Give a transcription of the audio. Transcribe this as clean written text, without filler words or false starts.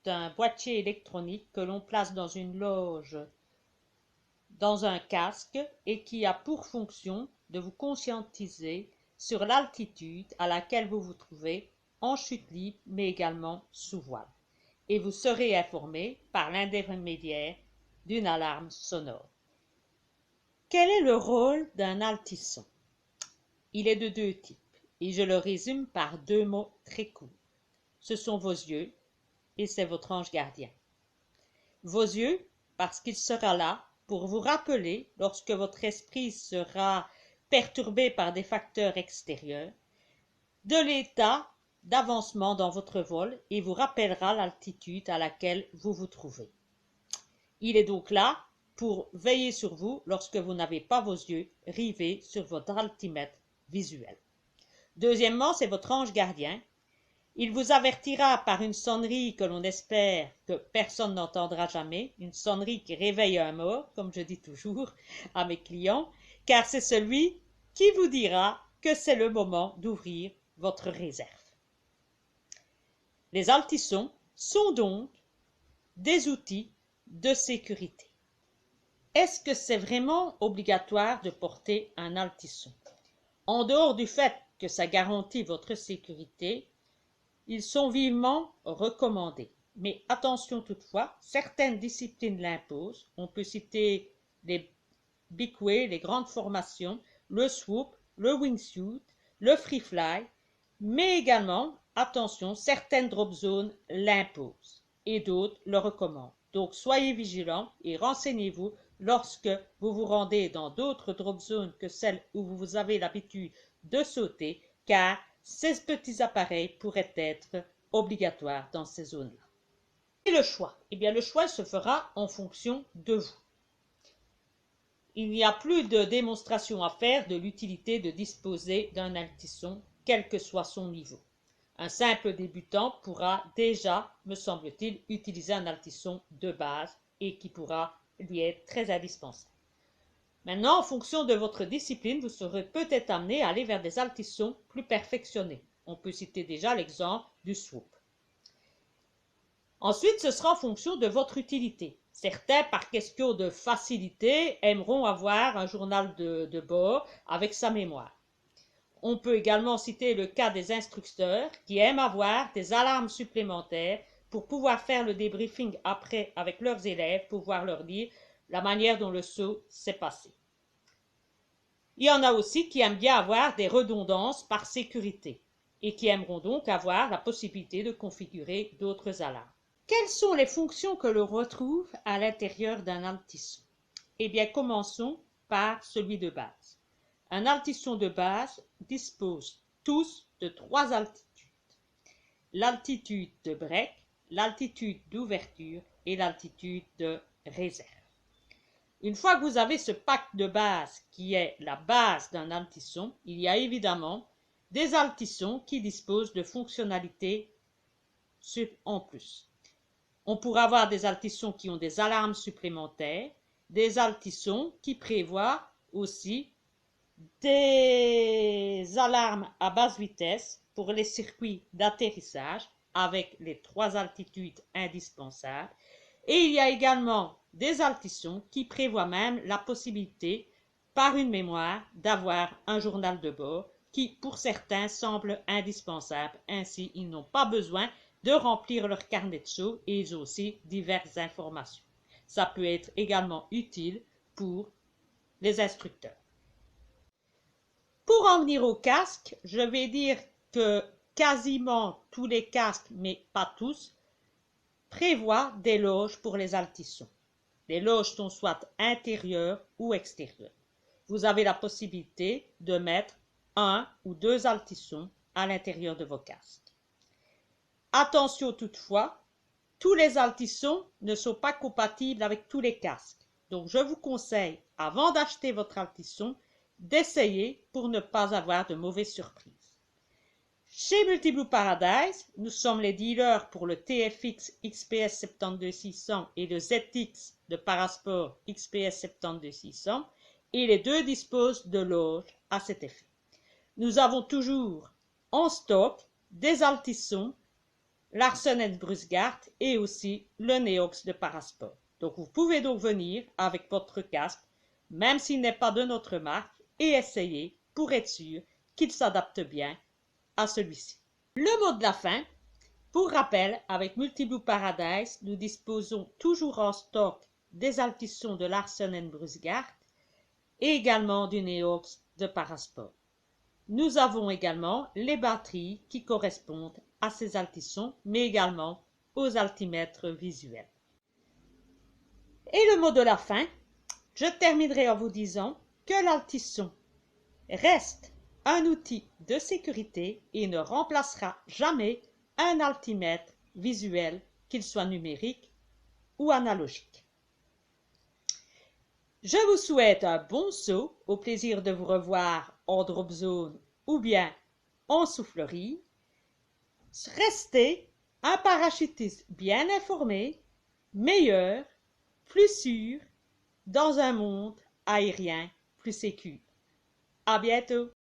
un boîtier électronique que l'on place dans une loge, dans un casque, et qui a pour fonction de vous conscientiser sur l'altitude à laquelle vous vous trouvez en chute libre, mais également sous voile. Et vous serez informé par l'intermédiaire d'une alarme sonore. Quel est le rôle d'un altisson? Il est de deux types, et je le résume par deux mots très courts. Ce sont vos yeux et c'est votre ange gardien. Vos yeux, parce qu'il sera là pour vous rappeler, lorsque votre esprit sera perturbé par des facteurs extérieurs, de l'état d'avancement dans votre vol et vous rappellera l'altitude à laquelle vous vous trouvez. Il est donc là pour veiller sur vous lorsque vous n'avez pas vos yeux rivés sur votre altimètre visuel. Deuxièmement, c'est votre ange gardien. Il vous avertira par une sonnerie que l'on espère que personne n'entendra jamais, une sonnerie qui réveille un mort, comme je dis toujours à mes clients, car c'est celui qui vous dira que c'est le moment d'ouvrir votre réserve. Les altissons sont donc des outils de sécurité. Est-ce que c'est vraiment obligatoire de porter un altisson? En dehors du fait que ça garantit votre sécurité, ils sont vivement recommandés. Mais attention toutefois, certaines disciplines l'imposent. On peut citer les big way, les grandes formations, le swoop, le wingsuit, le free fly, mais également, attention, certaines drop zones l'imposent et d'autres le recommandent. Donc soyez vigilants et renseignez-vous lorsque vous vous rendez dans d'autres drop zones que celles où vous avez l'habitude de sauter, car ces petits appareils pourraient être obligatoires dans ces zones-là. Et le choix? Eh bien, le choix se fera en fonction de vous. Il n'y a plus de démonstration à faire de l'utilité de disposer d'un altisson, quel que soit son niveau. Un simple débutant pourra déjà, me semble-t-il, utiliser un altisson de base et qui pourra lui être très indispensable. Maintenant, en fonction de votre discipline, vous serez peut-être amené à aller vers des altissons plus perfectionnés. On peut citer déjà l'exemple du swoop. Ensuite, ce sera en fonction de votre utilité. Certains, par question de facilité, aimeront avoir un journal de bord avec sa mémoire. On peut également citer le cas des instructeurs qui aiment avoir des alarmes supplémentaires pour pouvoir faire le débriefing après avec leurs élèves, pouvoir leur dire la manière dont le saut s'est passé. Il y en a aussi qui aiment bien avoir des redondances par sécurité et qui aimeront donc avoir la possibilité de configurer d'autres alarmes. Quelles sont les fonctions que l'on retrouve à l'intérieur d'un altisson? Eh bien, commençons par celui de base. Un altisson de base dispose tous de trois altitudes. L'altitude de break, l'altitude d'ouverture et l'altitude de réserve. Une fois que vous avez ce pack de base qui est la base d'un altisson, il y a évidemment des altissons qui disposent de fonctionnalités en plus. On pourra avoir des altissons qui ont des alarmes supplémentaires, des altissons qui prévoient aussi des alarmes à basse vitesse pour les circuits d'atterrissage avec les trois altitudes indispensables. Et il y a également des altissons qui prévoient même la possibilité, par une mémoire, d'avoir un journal de bord qui, pour certains, semble indispensable. Ainsi, ils n'ont pas besoin de remplir leur carnet de saut et ils ont aussi diverses informations. Ça peut être également utile pour les instructeurs. Pour en venir au casque, je vais dire que quasiment tous les casques, mais pas tous, prévoient des loges pour les altissons. Les loges sont soit intérieures ou extérieures. Vous avez la possibilité de mettre un ou deux altissons à l'intérieur de vos casques. Attention toutefois, tous les altissons ne sont pas compatibles avec tous les casques. Donc je vous conseille, avant d'acheter votre altisson, d'essayer pour ne pas avoir de mauvaises surprises. Chez Multiblue Paradise, nous sommes les dealers pour le TFX XPS 72600 et le ZX de Parasport XPS 72600 et les deux disposent de loges à cet effet. Nous avons toujours en stock des altissons l'Arsenal Brusgard et aussi le Neox de Parasport. Donc vous pouvez donc venir avec votre casque, même s'il n'est pas de notre marque, et essayer pour être sûr qu'il s'adapte bien à celui-ci. Le mot de la fin. Pour rappel, avec Multiblue Paradise, nous disposons toujours en stock des altissons de Larsen & Brusgard et également du Neox de Parasport. Nous avons également les batteries qui correspondent à ces altissons, mais également aux altimètres visuels. Et le mot de la fin, je terminerai en vous disant que l'altisson reste un outil de sécurité et ne remplacera jamais un altimètre visuel, qu'il soit numérique ou analogique. Je vous souhaite un bon saut, au plaisir de vous revoir en drop zone ou bien en soufflerie. Restez un parachutiste bien informé, meilleur, plus sûr, dans un monde aérien plus sécure. À bientôt!